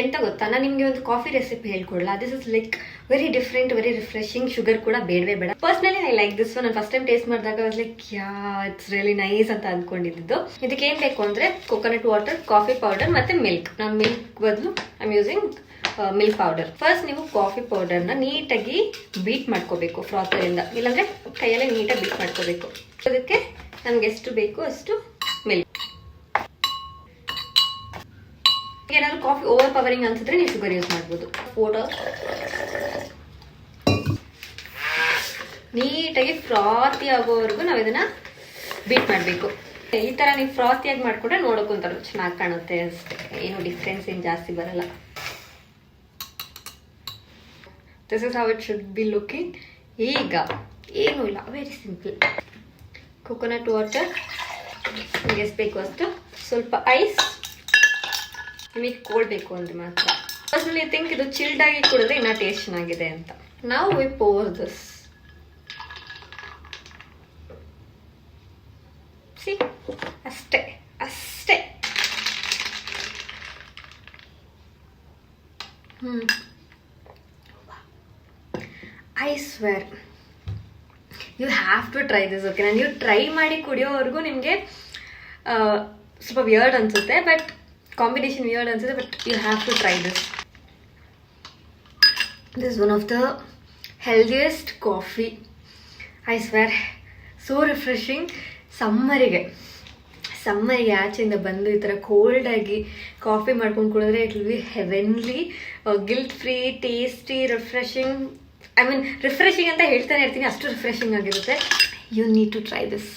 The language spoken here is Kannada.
ಎಂತ ಗೊತ್ತಾ, ನಾನು ನಿಮಗೆ ಒಂದು ಕಾಫಿ ರೆಸಿಪಿ ಹೇಳ್ಕೊಡಲ್ಲ. This is like very different, very refreshing. Sugar ಕೂಡ ಬೇಡವೇ ಬೇಡ. Personally I like this one. ನಾನು ಫಸ್ಟ್ ಟೈಮ್ ಟೇಸ್ಟ್ ಮಾಡಿದಾಗ ಲೈಕ್ ಇಟ್ಸ್ ರಿಯಲಿ ನೈಸ್ ಅಂತ ಅಂದ್ಕೊಂಡಿದ್ದು. ಇದಕ್ಕೆ ಏನು ಬೇಕು ಅಂದರೆ ಕೊಕೊನಟ್ ವಾಟರ್, ಕಾಫಿ ಪೌಡರ್ ಮತ್ತು ಮಿಲ್ಕ್. ನಾನು ಮಿಲ್ಕ್ ಬದಲು I am using milk powder. First ನೀವು ಕಾಫಿ ಪೌಡರ್ನ ನೀಟಾಗಿ ಬೀಟ್ ಮಾಡ್ಕೋಬೇಕು ಫ್ರಾತರಿಂದ, ಇಲ್ಲಾಂದರೆ ಕೈಯಲ್ಲೇ ನೀಟಾಗಿ ಬೀಟ್ ಮಾಡ್ಕೋಬೇಕು. ಅದಕ್ಕೆ ನಮ್ಗೆ ಎಷ್ಟು ಬೇಕು ಅಷ್ಟು ಮಿಲ್ಕ್. ಏನಾದರೂ ಕಾಫಿ ಓವರ್ ಪವರಿಂಗ್ ಅನ್ಸಿದ್ರೆ ನೀವು ಶುಗರ್ ಯೂಸ್ ಮಾಡ್ಬೋದು. ನೀಟಾಗಿ ಫ್ರಾತಿ ಆಗೋವರೆಗೂ ನಾವು ಇದನ್ನ ಬೀಟ್ ಮಾಡಬೇಕು. ಈ ಥರ ನೀವು ಫ್ರಾತಿಯಾಗಿ ಮಾಡಿಕೊಂಡ್ರೆ ನೋಡೋಕೊಂತಾರೆ ಚೆನ್ನಾಗಿ ಕಾಣುತ್ತೆ ಅಷ್ಟೇ, ಏನು ಡಿಫ್ರೆನ್ಸ್ ಏನು ಜಾಸ್ತಿ ಬರಲ್ಲ. This is how it should be looking. ಈಗ ಏನೂ ಇಲ್ಲ, ವೆರಿ ಸಿಂಪಲ್. ಕೊಕೊನಟ್ ವಾಟರ್, ನಿಮಗೆ ಎಷ್ಟು ಬೇಕು ಅಷ್ಟು, ಸ್ವಲ್ಪ ಐಸ್. ನಿಮಗೆ ಕೋಲ್ಡ್ ಬೇಕು ಅಂದರೆ ಮಾತ್ರ. ಪರ್ಸನಲಿ ಐ ಥಿಂಕ್ ಇದು ಚಿಲ್ಡ್ ಆಗಿ ಕುಡಿದ್ರೆ ಇನ್ನೂ ಟೇಸ್ಟ್ ಚೆನ್ನಾಗಿದೆ ಅಂತ. ನಾವು ವಿ ಪೋರ್ ದಿಸ್. ಸಿ, ಅಷ್ಟೇ ಅಷ್ಟೇ. I swear you have to try this. ಓಕೆನಾ? ನೀವು ಟ್ರೈ ಮಾಡಿ ಕುಡಿಯೋವರೆಗೂ ನಿಮಗೆ ಸ್ವಲ್ಪ ವಿಯರ್ಡ್ ಅನಿಸುತ್ತೆ, ಬಟ್ ಕಾಂಬಿನೇಷನ್ ವಿಯರ್ಡ್ ಅನ್ಸುತ್ತೆ, but you have to try this. This is one of the healthiest coffee. I swear, so refreshing. ಸಮ್ಮರಿಗೆ ಆಚೆಯಿಂದ ಬಂದು ಈ ಥರ ಕೋಲ್ಡಾಗಿ ಕಾಫಿ ಮಾಡ್ಕೊಂಡು ಕುಡಿದ್ರೆ it will be heavenly, guilt free, tasty, refreshing. I mean refreshing ಅಂತ ಹೇಳ್ತಾನೆ ಇರ್ತೀನಿ, ಅಷ್ಟು ರಿಫ್ರೆಶಿಂಗ್ ಆಗಿರುತ್ತೆ. You need to try this.